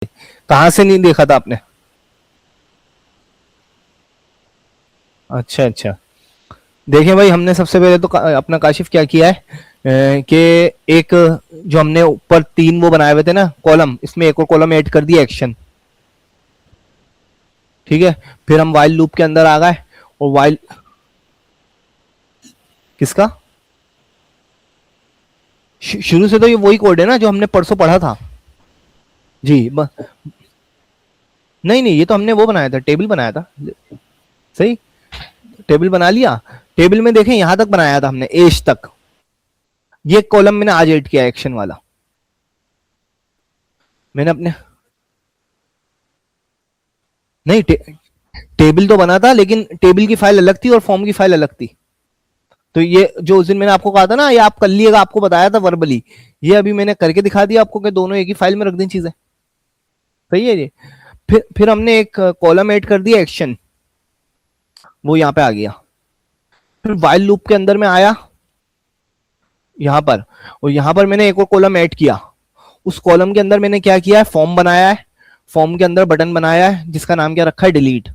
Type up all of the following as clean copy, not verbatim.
कहाँ से नहीं देखा था आपने? अच्छा अच्छा। देखिए भाई, हमने सबसे पहले तो अपना काशिफ क्या किया है कि एक जो हमने ऊपर तीन वो बनाए हुए थे ना कॉलम, इसमें एक और कॉलम ऐड कर दिया एक्शन। ठीक है। फिर हम वाइल लूप के अंदर आ गए और वाइल किसका? शुरू से तो ये वही कोड है ना जो हमने परसों पढ़ा था। जी नहीं नहीं, ये तो हमने वो बनाया था, टेबल बनाया था। सही। टेबल बना लिया। टेबल में देखें यहां तक बनाया था हमने, एज तक। ये कॉलम मैंने आज ऐड किया एक्शन वाला। मैंने अपने नहीं टेबल तो बना था, लेकिन टेबल की फाइल अलग थी और फॉर्म की फाइल अलग थी। तो ये जो उस दिन मैंने आपको कहा था ना, ये आप कर लिएगा, आपको बताया था वर्बली, ये अभी मैंने करके दिखा दिया आपको कि दोनों एक ही फाइल में रख दें चीजें। सही है जी। फिर हमने एक कॉलम ऐड कर दिया एक्शन, वो यहाँ पे आ गया। फिर वाइल लूप के अंदर में आया यहाँ पर, और यहाँ पर मैंने एक और कॉलम ऐड किया। उस कॉलम के अंदर मैंने क्या किया है, फॉर्म बनाया है। फॉर्म के अंदर बटन बनाया है जिसका नाम क्या रखा है, डिलीट।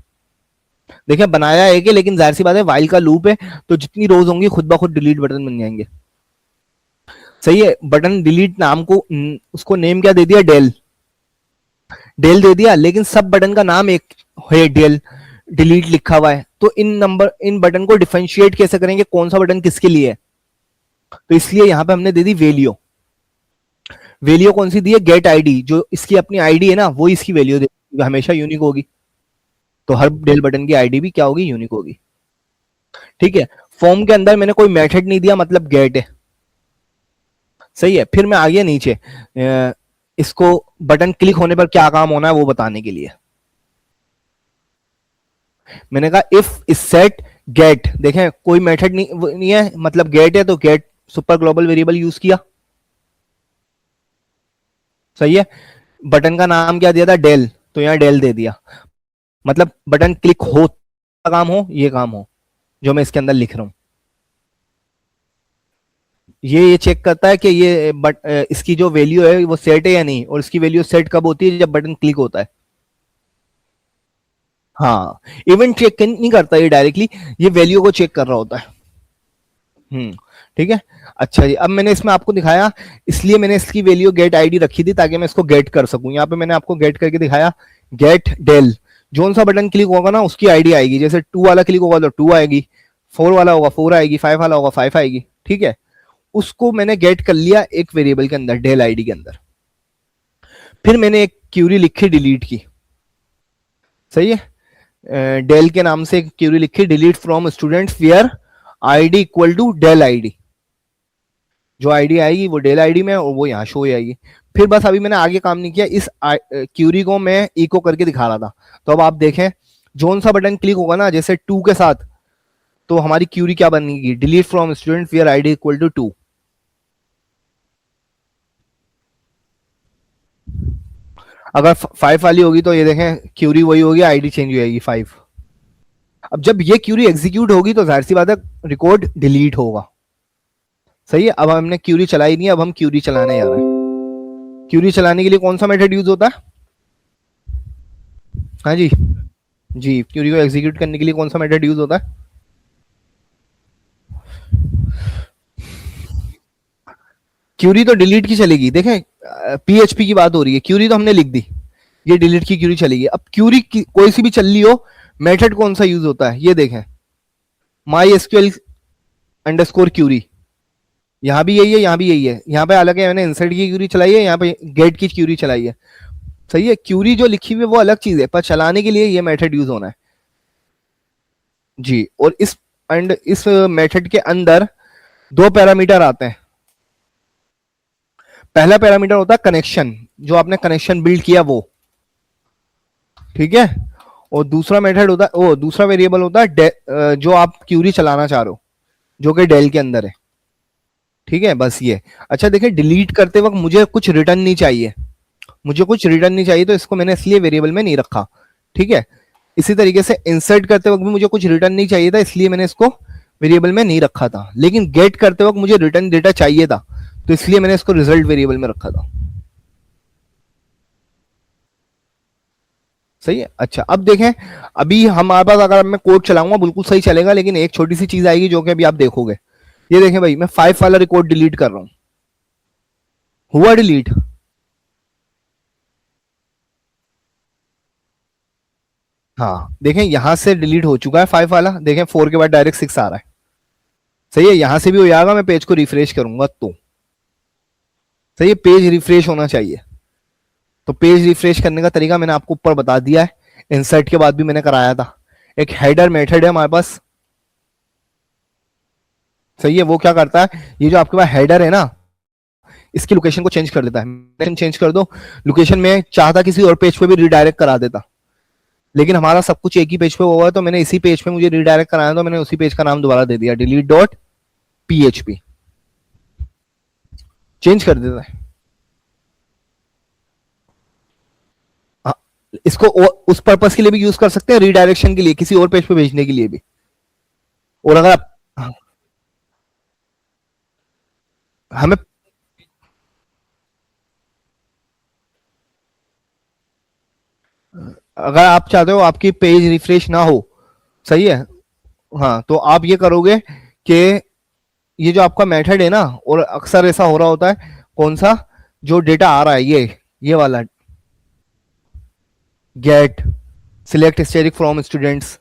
देखिए बनाया है कि, लेकिन जाहिर सी बात है वाइल का लूप है, तो जितनी रोज होंगी खुद ब खुद डिलीट बटन बन जाएंगे। सही है। बटन डिलीट नाम को उसको नेम क्या दे दिया, डेल। डेल दे दिया, लेकिन सब बटन का नाम एक है, डेल डिलीट लिखा हुआ है। तो इन बटन को डिफरेंशिएट कैसे करेंगे, कौन सा बटन किसके लिए है? तो इसलिए यहां पे हमने दे दी वैल्यू। वैल्यू कौन सी दी है, गेट आईडी। जो इसकी अपनी आईडी है ना, वो इसकी वैल्यू दे, हमेशा यूनिक होगी। तो हर डेल बटन की आईडी भी क्या होगी, यूनिक होगी। ठीक है। फॉर्म के अंदर मैंने कोई मेथड नहीं दिया, मतलब गेट है। सही है। फिर मैं आ गया नीचे, इसको बटन क्लिक होने पर क्या काम होना है वो बताने के लिए मैंने कहा इफ इस सेट गेट। देखें कोई मेथड नहीं है, मतलब गेट है, तो get super global variable use किया। सही है। बटन का नाम क्या दिया था, डेल, तो यहां डेल दे दिया। मतलब बटन क्लिक हो काम हो, ये काम हो जो मैं इसके अंदर लिख रहा हूं। ये चेक करता है कि ये इसकी जो वैल्यू है वो सेट है या नहीं, और इसकी वैल्यू सेट कब होती है, जब बटन क्लिक होता है। हाँ, इवेंट चेक नहीं करता ये डायरेक्टली, ये वैल्यू को चेक कर रहा होता है। ठीक है। अच्छा जी, अब मैंने इसमें आपको दिखाया, इसलिए मैंने इसकी वैल्यू गेट आईडी रखी थी ताकि मैं इसको गेट कर सकूं। यहाँ पे मैंने आपको गेट करके दिखाया, गेट डेल। जोन सा बटन क्लिक होगा ना उसकी आईडी आएगी, जैसे 2 वाला क्लिक होगा तो 2 आएगी, 4 वाला होगा 4 आएगी, 5 वाला होगा 5 आएगी। ठीक है। उसको मैंने गेट कर लिया एक वेरिएबल के अंदर, डेल आईडी के अंदर। फिर मैंने एक क्यूरी लिखी डिलीट की। सही है। डेल के नाम से क्यूरी लिखी, delete from students where ID equal to del ID. जो आईडी आएगी वो डेल आईडी में और वो यहाँ शो आएगी। फिर बस अभी मैंने आगे काम नहीं किया, इस क्यूरी को मैं इको करके दिखा रहा था। तो अब आप देखें, जोन सा बटन क्लिक होगा ना जैसे 2 के साथ, तो हमारी क्यूरी क्या बनेगी, delete from student where ID equal to 2। अगर 5 वाली होगी तो ये देखें क्यूरी वही होगी, आईडी चेंज हो जाएगी 5। अब जब ये क्यूरी एग्जीक्यूट होगी तो जाहिर सी बात है रिकॉर्ड डिलीट होगा। सही है। अब हमने क्यूरी चलाई नहीं, अब हम क्यूरी चलाने जा रहे हैं। क्यूरी चलाने के लिए कौन सा मेथड यूज होता है? हाँ जी। जी, क्यूरी को एग्जीक्यूट करने के लिए कौन सा मेथड यूज होता है? क्यूरी तो डिलीट की चलेगी। देखें पीएचपी की बात हो रही है, क्यूरी तो हमने लिख दी, ये डिलीट की क्यूरी चलेगी। अब क्यूरी कोई सी भी चल रही हो, मेथड कौन सा यूज होता है, ये देखें, माई एसक्यूएल अंडरस्कोर क्यूरी। यहां भी यही है, यहां भी यही है। यहां पे अलग है, मैंने इंसर्ट की क्यूरी चलाई है, यहां पे गेट की क्यूरी चलाई है। सही है। क्यूरी जो लिखी हुई है वो अलग चीज है, पर चलाने के लिए ये मेथड यूज होना है। जी। और इस मेथड के अंदर 2 पैरामीटर आते हैं। पहला पैरामीटर होता है कनेक्शन, जो आपने कनेक्शन बिल्ड किया वो। ठीक है। और दूसरा मेथड होता है, वो दूसरा वेरिएबल होता है जो आप क्यूरी चलाना चाह रहे हो, जो कि डेल के अंदर है। ठीक है, बस ये। अच्छा देखिए, डिलीट करते वक्त मुझे कुछ रिटर्न नहीं चाहिए, मुझे कुछ रिटर्न नहीं चाहिए, तो इसको मैंने इसलिए वेरिएबल में नहीं रखा। ठीक है। इसी तरीके से इंसर्ट करते वक्त भी मुझे कुछ रिटर्न नहीं चाहिए था, इसलिए मैंने इसको वेरिएबल में नहीं रखा था। लेकिन गेट करते वक्त मुझे रिटर्न डेटा चाहिए था, तो इसलिए मैंने इसको रिजल्ट वेरिएबल में रखा था। सही है। अच्छा अब देखें, अभी हमारे पास अगर मैं कोड चलाऊंगा बिल्कुल सही चलेगा, लेकिन एक छोटी सी चीज आएगी जो कि अभी आप देखोगे। ये देखें भाई, मैं 5 वाला रिकॉर्ड डिलीट कर रहा हूं, हुआ डिलीट? हाँ देखें, यहां से डिलीट हो चुका है 5 वाला, देखें 4 के बाद डायरेक्ट 6 आ रहा है। सही है, यहां से भी हो जाएगा, मैं पेज को रिफ्रेश करूंगा तो। सही है, पेज रिफ्रेश होना चाहिए। तो पेज रिफ्रेश करने का तरीका मैंने आपको ऊपर बता दिया है, इंसर्ट के बाद भी मैंने कराया था। एक हेडर मेथड है हमारे पास। सही है, वो क्या करता है, ये जो आपके पास हेडर है ना, इसकी लोकेशन को चेंज कर देता है। लोकेशन चेंज कर दो, लोकेशन में चाहता किसी और पेज पे भी रिडायरेक्ट करा देता, लेकिन हमारा सब कुछ एक ही पेज पे हुआ है, तो मैंने इसी पेज पे मुझे रिडायरेक्ट कराया, तो मैंने उसी पेज का नाम दोबारा दे दिया, डिलीट डॉट पीएचपी। चेंज कर देता है। हाँ, इसको उस पर्पस के लिए भी यूज कर सकते हैं, रिडायरेक्शन के लिए, किसी और पेज पे भेजने के लिए भी। और अगर आप, हाँ, हमें, अगर आप चाहते हो आपकी पेज रिफ्रेश ना हो, सही है, हाँ, तो आप ये करोगे कि ये जो आपका मेथड है ना, और अक्सर ऐसा हो रहा होता है, कौन सा, जो डेटा आ रहा है ये वाला, get, select asterisk from students,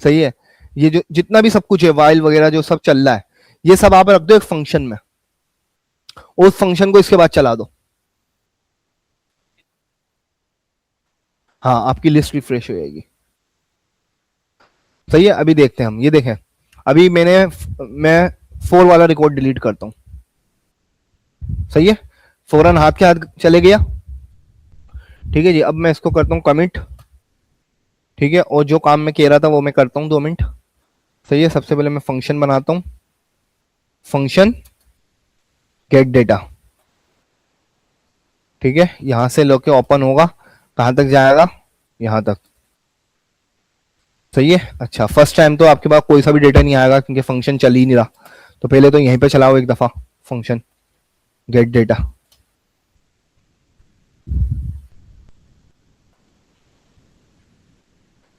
सही है, ये जो जितना भी सब कुछ है, वाइल वगैरह जो सब चल रहा है, ये सब आप रख दो एक फंक्शन में, उस फंक्शन को इसके बाद चला दो। हाँ, आपकी लिस्ट रिफ्रेश हो जाएगी। सही है, अभी देखते हैं हम, ये देखें, अभी मैं 4 वाला रिकॉर्ड डिलीट करता हूं। सही है, फौरन हाथ के हाथ चले गया। ठीक है जी, अब मैं इसको करता हूँ कमिट। ठीक है, और जो काम मैं कह रहा था वो मैं करता हूँ, 2 मिनट। सही है, सबसे पहले मैं फंक्शन बनाता हूँ, फंक्शन गेट डेटा। ठीक है, यहां से लोके ओपन होगा, कहां तक जाएगा, यहां तक। सही है, अच्छा फर्स्ट टाइम तो आपके पास कोई सा भी डेटा नहीं आएगा क्योंकि फंक्शन चल ही नहीं रहा, तो पहले तो यहीं पे चलाओ एक दफा, फंक्शन गेट डेटा।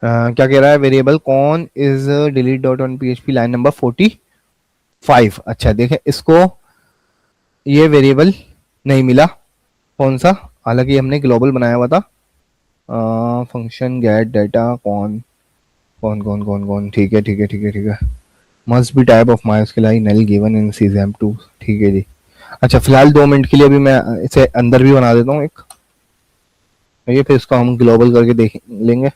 क्या कह रहा है, वेरिएबल कौन is delete dot on PHP line number 45। अच्छा देखें इसको, ये वेरिएबल नहीं मिला, कौन सा, हालांकि हमने ग्लोबल बनाया हुआ था, फंक्शन गेट डेटा कौन, कौन कौन कौन कौन, ठीक है ठीक है ठीक है ठीक है, must be type of MySQL null given in सीजैम 2। ठीक है जी। अच्छा फिलहाल 2 मिनट के लिए अभी मैं इसे अंदर भी बना देता हूँ एक, ये फिर इसको हम ग्लोबल करके देख लेंगे।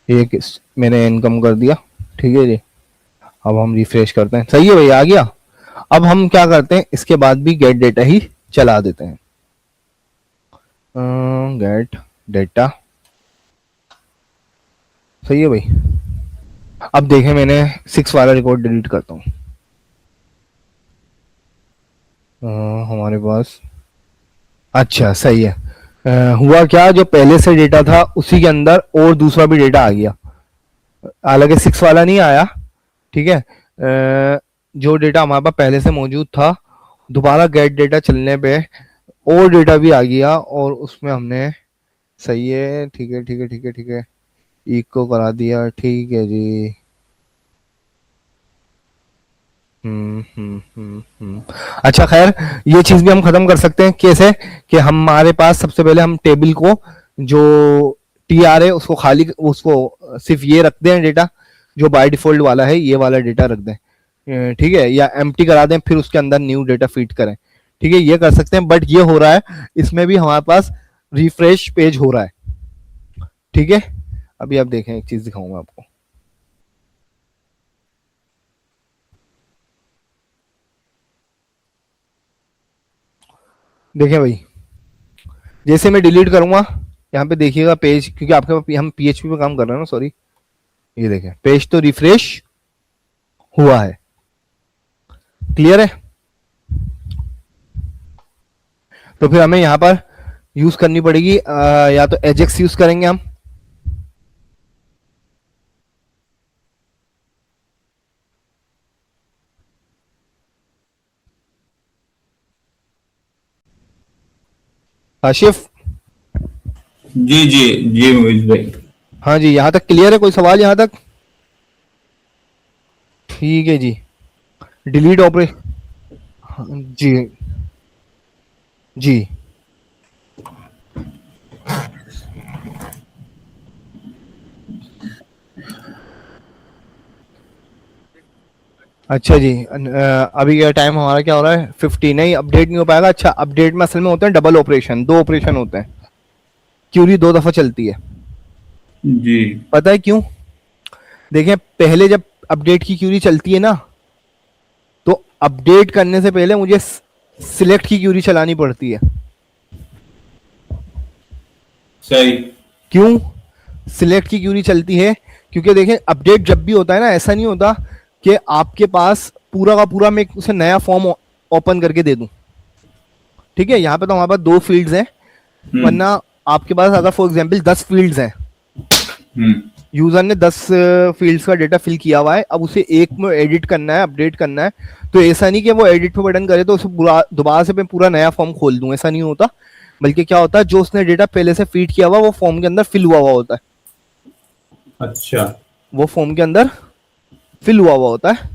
एक मैंने इनकम कर दिया। ठीक है जी, अब हम रिफ्रेश करते हैं, सही है भाई, आ गया। अब हम क्या करते हैं, इसके बाद भी गेट डेटा ही चला देते हैं, गेट डेटा। सही है भाई, अब देखें, मैंने 6 वाला रिकॉर्ड डिलीट करता हूँ। हमारे पास, अच्छा सही है, हुआ क्या, जो पहले से डेटा था उसी के अंदर और दूसरा भी डेटा आ गया, हालांकि 6 वाला नहीं आया। ठीक है, जो डेटा हमारे पास पहले से मौजूद था, दोबारा गेट डेटा चलने पे और डेटा भी आ गया, और उसमें हमने, सही है ठीक है ठीक है ठीक है ठीक है, इको करा दिया। ठीक है जी। अच्छा खैर, ये चीज भी हम खत्म कर सकते हैं, कैसे, कि हमारे पास सबसे पहले हम टेबल को, जो टी आर है उसको खाली, उसको सिर्फ ये रख दें डेटा, जो बाय डिफॉल्ट वाला है ये वाला डेटा रख दें। ठीक है, या एम्प्टी करा दें, फिर उसके अंदर न्यू डेटा फीड करें। ठीक है, ये कर सकते हैं, बट ये हो रहा है, इसमें भी हमारे पास रिफ्रेश पेज हो रहा है। ठीक है, अभी आप देखें, एक चीज दिखाऊंगा आपको। देखें भाई, जैसे मैं डिलीट करूंगा, यहाँ पे देखिएगा पेज, क्योंकि आपके हम पीएचपी पे काम कर रहे हैं ना, सॉरी, ये देखें पेज तो रिफ्रेश हुआ है। क्लियर है, तो फिर हमें यहाँ पर यूज करनी पड़ेगी, या तो एजेक्स यूज करेंगे हम। काशिफ। जी जी जी मोहित भाई। हाँ जी, यहाँ तक क्लियर है? कोई सवाल यहाँ तक? ठीक है जी। Delete operation. जी जी। अच्छा जी, अभी क्या टाइम हमारा क्या हो रहा है? 50। नहीं, अपडेट नहीं हो पाएगा। अच्छा, अपडेट में असल में होते हैं डबल ऑपरेशन, दो ऑपरेशन होते हैं। क्यूरी दो दफा चलती है। जी। पता है क्यों? देखें, पहले जब अपडेट की क्यूरी चलती है ना, तो अपडेट करने से पहले मुझे सिलेक्ट की क्यूरी चलानी पड़ती है। सही। क्यों सिलेक्ट की क्यूरी चलती है? क्योंकि देखें, अपडेट जब भी होता है ना, ऐसा नहीं होता कि आपके पास पूरा का पूरा मैं उसे नया फॉर्म ओपन करके दे दूं। ठीक है, यहाँ पे तो हमारे पास दो फील्ड्स हैं, हम्म। वरना आपके पास अगर फॉर एग्जांपल 10 फील्ड्स हैं, हम्म। यूजर ने 10 फील्ड्स का डेटा फिल किया हुआ है, अब उसे एक में एडिट करना है, अपडेट करना है, तो ऐसा नहीं कि वो एडिट पे बटन करे तो उसे दोबारा से मैं पूरा नया फॉर्म खोल दूं, ऐसा नहीं होता। बल्कि क्या होता है, जो उसने डेटा पहले से फीड किया हुआ वो फॉर्म के अंदर फिल हुआ हुआ होता है। अच्छा। वो फॉर्म के अंदर फिल हुआ हुआ होता है।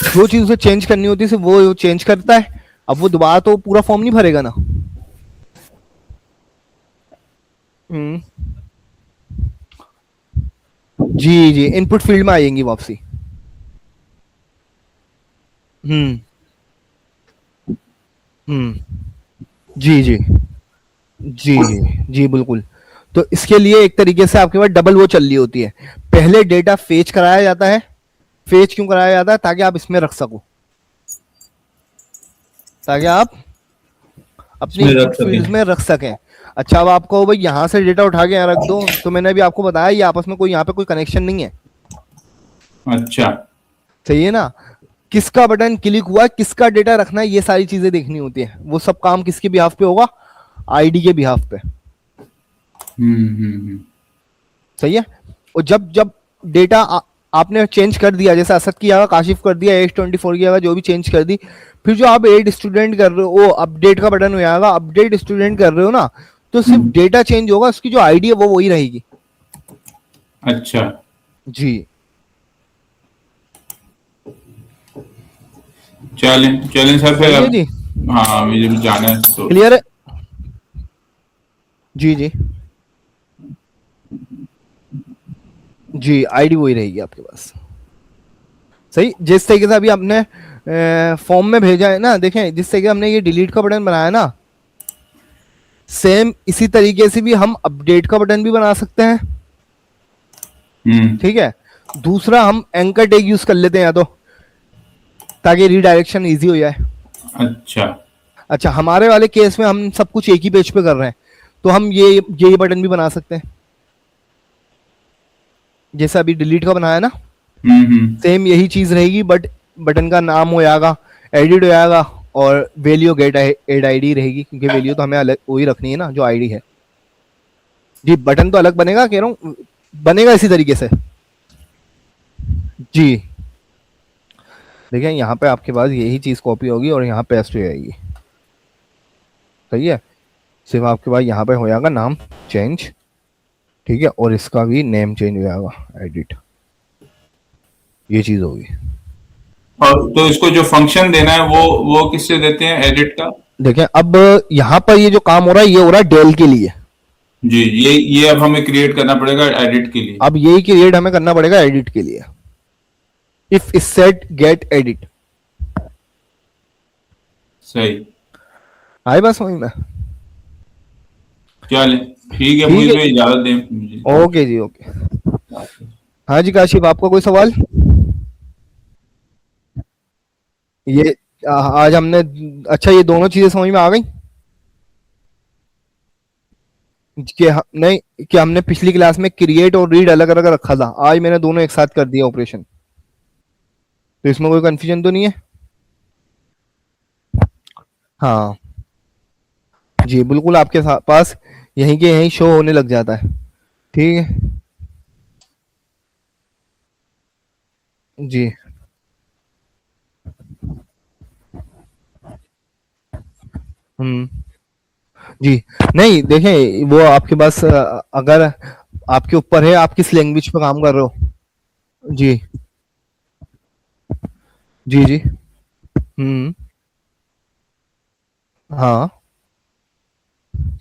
जो चीज उसे चेंज करनी होती है सिर्फ वो चेंज करता है। अब वो दोबारा तो पूरा फॉर्म नहीं भरेगा ना। हम्म। जी जी, इनपुट फील्ड में आएंगी वापसी। हम्म। हम्म। जी जी जी जी जी बिल्कुल। तो इसके लिए एक तरीके से आपके पास डबल वो चल रही होती है। पहले डेटा फेच कराया जाता है। फेच क्यों कराया जाता है? ताकि आप इसमें रख सको, ताकि आप अपने इसमें रख इनपुट सकें। फील्ड्स में रख सकें। अच्छा, अब आपको भाई यहाँ से डेटा उठा के यहाँ रख दो, तो मैंने अभी आपको बताया ये आपस में कोई यहाँ पे कोई कनेक्शन नहीं है। अच्छा। सही है ना? किसका बटन क्लिक हुआ, किसका डेटा रखना है, ये सारी चीजें देखनी होती है। वो सब काम किसके बिहाफ पे होगा? आईडी के बिहाफ पे। हम्म। सही है। और जब जब डेटा आपने चेंज कर दिया, जैसे असद की जगह काशिफ कर दिया, H24 की जगह जो भी चेंज कर दी, फिर जो आप एड स्टूडेंट कर रहे हो, वो अपडेट का बटन हो जाएगा, अपडेट स्टूडेंट कर रहे हो ना, तो सिर्फ हम्म। डेटा चेंज होगा, उसकी जो आईडी है वो वही रहेगी। अच्छा। जी। चलें चलें सर फिर सही है अब। जी। हाँ मुझे भी जाना है तो। क्लियर है? जी जी जी, आईडी वही रहेगी आपके पास। सही, जिस तरीके से अभी आपने फॉर्म में भेजा है ना, देखें जिस तरीके से हमने ये डिलीट का बटन बनाया ना, सेम इसी तरीके से भी हम अपडेट का बटन भी बना सकते हैं। हम्म। ठीक है। दूसरा, हम एंकर टैग यूज कर लेते हैं या तो, ताकि रीडायरेक्शन इजी हो जाए। अच्छा। अच्छा, हमारे वाले केस में हम सब कुछ एक ही पेज पे कर रहे हैं, तो हम ये बटन भी बना सकते हैं, जैसे अभी डिलीट का बनाया ना। हम्म। सेम यही चीज रहेगी, बट बटन का नाम हो जाएगा, एडिट हो जाएगा, और वैल्यू गेट एड आईडी रहेगी, क्योंकि वैल्यू तो हमें अलग वही रखनी है ना जो आईडी है। जी, बटन तो अलग बनेगा, कह रहा हूँ बनेगा इसी तरीके से। जी। देखिए, यहाँ पे आपके पास यही चीज कॉपी होगी और यहाँ पेस्ट हो जाएगी। सही है। सिर्फ आपके पास यहाँ पे हो जाएगा नाम चेंज। ठीक है, और इसका भी नेम चेंज हो जाएगा, एडिट, ये चीज होगी। और तो इसको जो फंक्शन देना है वो किससे देते हैं एडिट का? देखें, अब यहाँ पर ये जो काम हो रहा है, ये हो रहा है डेल के लिए। जी ये अब हमें क्रिएट करना पड़ेगा एडिट के लिए। अब यही क्रिएट हमें करना पड़ेगा एडिट के लिए। If set get edit. सही। आए बस वही में। चले। ठीक है ठीक मुझे है तो जी। इजाजत दें मुझे। ओके जी, ओके। हाँ जी काशिफ, आपका कोई सवाल? ये आज हमने, अच्छा ये दोनों चीजें समझ में आ गई कि नहीं, कि हमने पिछली क्लास में क्रिएट और रीड अलग अलग रखा था, आज मैंने दोनों एक साथ कर दिया ऑपरेशन। तो इसमें कोई कंफ्यूजन तो नहीं है? हाँ जी, बिल्कुल आपके पास यहीं के यहीं शो होने लग जाता है। ठीक है जी। हम्म। जी। नहीं देखें, वो आपके पास अगर आपके ऊपर है आप किस लैंग्वेज पे काम कर रहे हो। जी जी जी। हम्म। हाँ,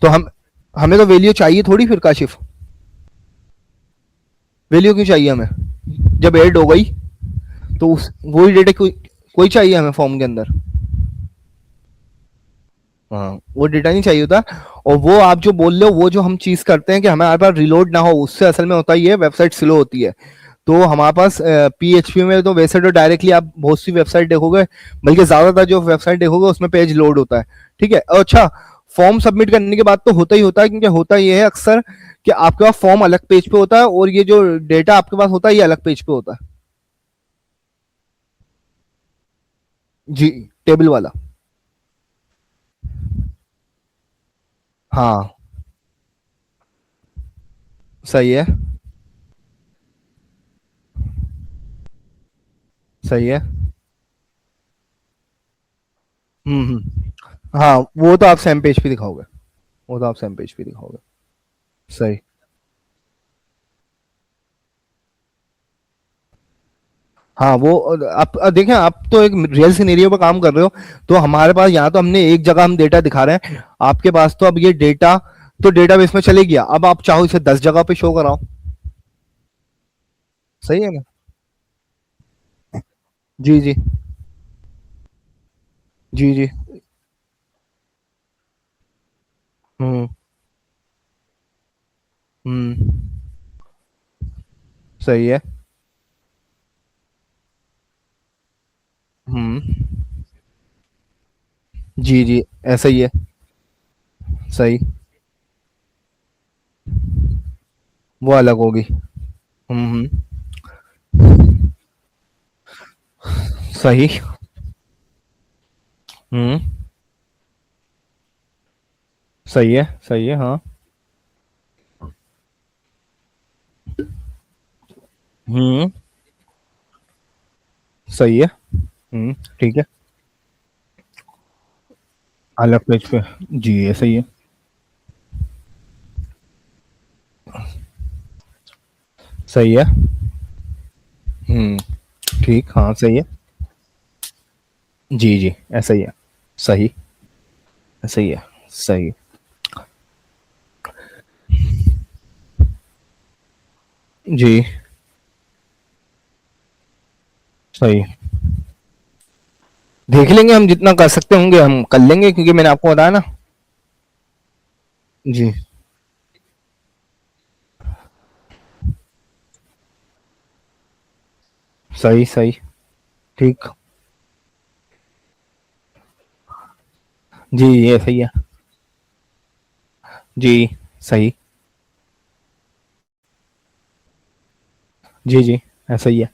तो हम हमें तो वैल्यू चाहिए थोड़ी फिर काशिफ। वैल्यू क्यों चाहिए हमें? जब ऐड हो गई तो उस वही डेटा कोई चाहिए हमें फॉर्म के अंदर। हाँ, वो डेटा नहीं चाहिए होता। और वो आप जो बोल रहे हो, वो जो हम चीज करते हैं कि हमारे पास रिलोड ना हो, उससे असल में होता ही है वेबसाइट स्लो होती है। तो हमारे पास पीएचपी में तो वैसे तो डायरेक्टली आप बहुत सी वेबसाइट देखोगे, बल्कि ज्यादातर जो वेबसाइट देखोगे उसमें पेज लोड होता है। ठीक है, और अच्छा, फॉर्म सबमिट करने के बाद तो होता ही होता है, क्योंकि होता ये है अक्सर कि आपके पास फॉर्म अलग पेज पे होता है और ये जो डेटा आपके पास होता है ये अलग पेज पे होता है। जी, टेबल वाला। हाँ, सही है। सही है। हाँ, वो तो आप सेम पेज पे दिखाओगे। वो तो आप सेम पेज पे दिखाओगे। सही। हाँ, वो आप देखें, आप तो एक रियल सिनेरियो पे काम कर रहे हो। तो हमारे पास यहाँ तो हमने एक जगह हम डेटा दिखा रहे हैं, आपके पास तो अब ये डेटा तो डेटाबेस में चले गया, अब आप चाहो इसे 10 जगह पे शो कराओ। सही है ना? जी जी। जी जी। हम्म। हम्म। सही है। हम्म। जी जी, ऐसा ही है। सही। वो अलग होगी। हम्म। सही। हम्म। सही है। सही है, हाँ। हम्म। सही है। ठीक है। अलग पेज पे। जी, ऐसा ही है। सही है। हम्म। ठीक, हाँ सही है। जी जी, ऐसा ही है। सही। सही है। सही। जी। सही। देख लेंगे, हम जितना कर सकते होंगे हम कर लेंगे, क्योंकि मैंने आपको बताया ना। जी। सही सही। ठीक। जी, ये सही है। जी। सही। जी जी, ऐसा ही है।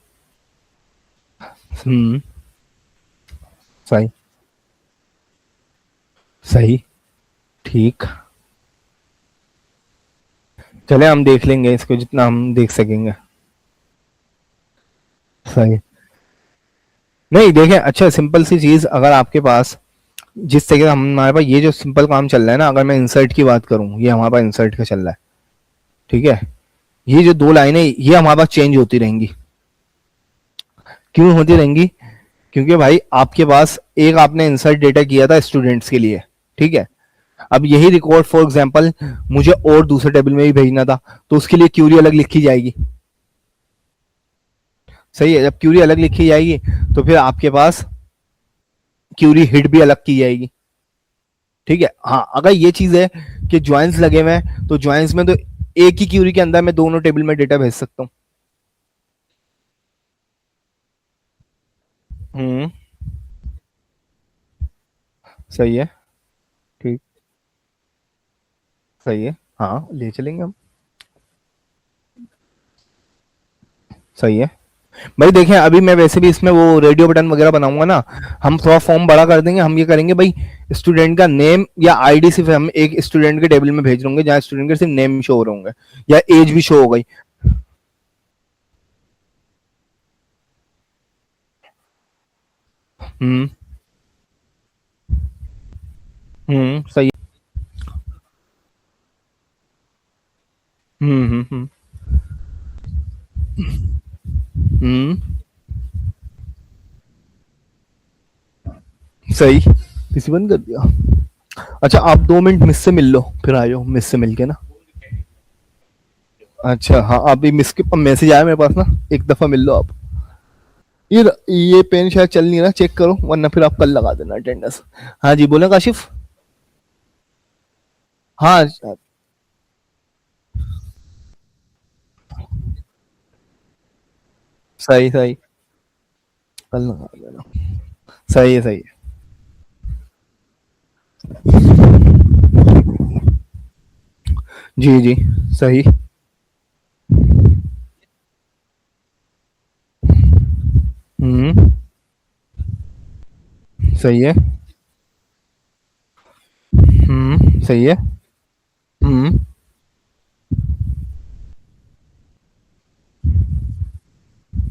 हम्म। सही। सही। ठीक। चले, हम देख लेंगे इसको जितना हम देख सकेंगे। सही। नहीं देखें, अच्छा सिंपल सी चीज, अगर आपके पास जिस तरीके से हमारे पास ये जो सिंपल काम चल रहा है ना, अगर मैं इंसर्ट की बात करूं, ये हमारे पास इंसर्ट का चल रहा है। ठीक है, ये जो दो लाइनें ये हमारे पास चेंज होती रहेंगी। क्यों होती रहेंगी? क्योंकि भाई आपके पास एक आपने इंसर्ट डेटा किया था स्टूडेंट्स के लिए। ठीक है, अब यही रिकॉर्ड फॉर एग्जांपल मुझे और दूसरे टेबल में भी भेजना था, तो उसके लिए क्यूरी अलग लिखी जाएगी। सही है, जब क्यूरी अलग लिखी जाएगी तो फिर आपके पास क्यूरी हिट भी अलग की जाएगी। ठीक है, हाँ, अगर ये चीज है कि ज्वाइंस लगे हुए हैं, तो ज्वाइंस में तो एक ही क्यूरी के अंदर मैं दोनों टेबल में डेटा भेज सकता हूँ। हम्म। सही है। ठीक। सही है, हाँ ले चलेंगे हम। सही है। भाई देखें, अभी मैं वैसे भी इसमें वो रेडियो बटन वगैरह बनाऊंगा ना, हम थोड़ा फॉर्म बड़ा कर देंगे, हम ये करेंगे भाई, स्टूडेंट का नेम या आईडी सिर्फ हम एक स्टूडेंट के टेबल में भेज देंगे, जहाँ स्टूडेंट के सिर्फ नेम शो हो रहे होंगे या एज भी शो हो गई। सही। हम्म, सही। पीसी बंद कर दिया। अच्छा, आप 2 मिनट मिस से मिल लो, फिर आ जाओ मिस से मिलके ना। अच्छा हाँ, अभी मिस के मैसेज आया मेरे पास ना, एक दफा मिल लो आप। ये पेन शायद चल नहीं रहा, चेक करो, वरना फिर आप कल लगा देना अटेंडेंस। हाँ जी, बोले काशिफ। हाँ, सही सही, कल लगा देना। सही है, सही है। जी जी, सही। हम्म, सही है। सही है। हम्म,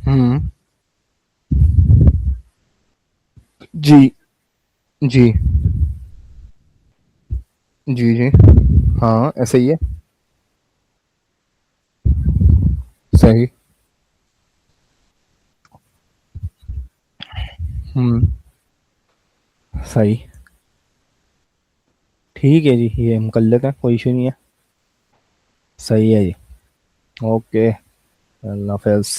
हम्म, जी जी जी जी, हाँ ऐसा ही है। सही। हम्म, सही। ठीक है जी, ये हम कर लेते हैं, कोई इशू नहीं है। सही है जी। ओके, अल्लाह हाफिज़।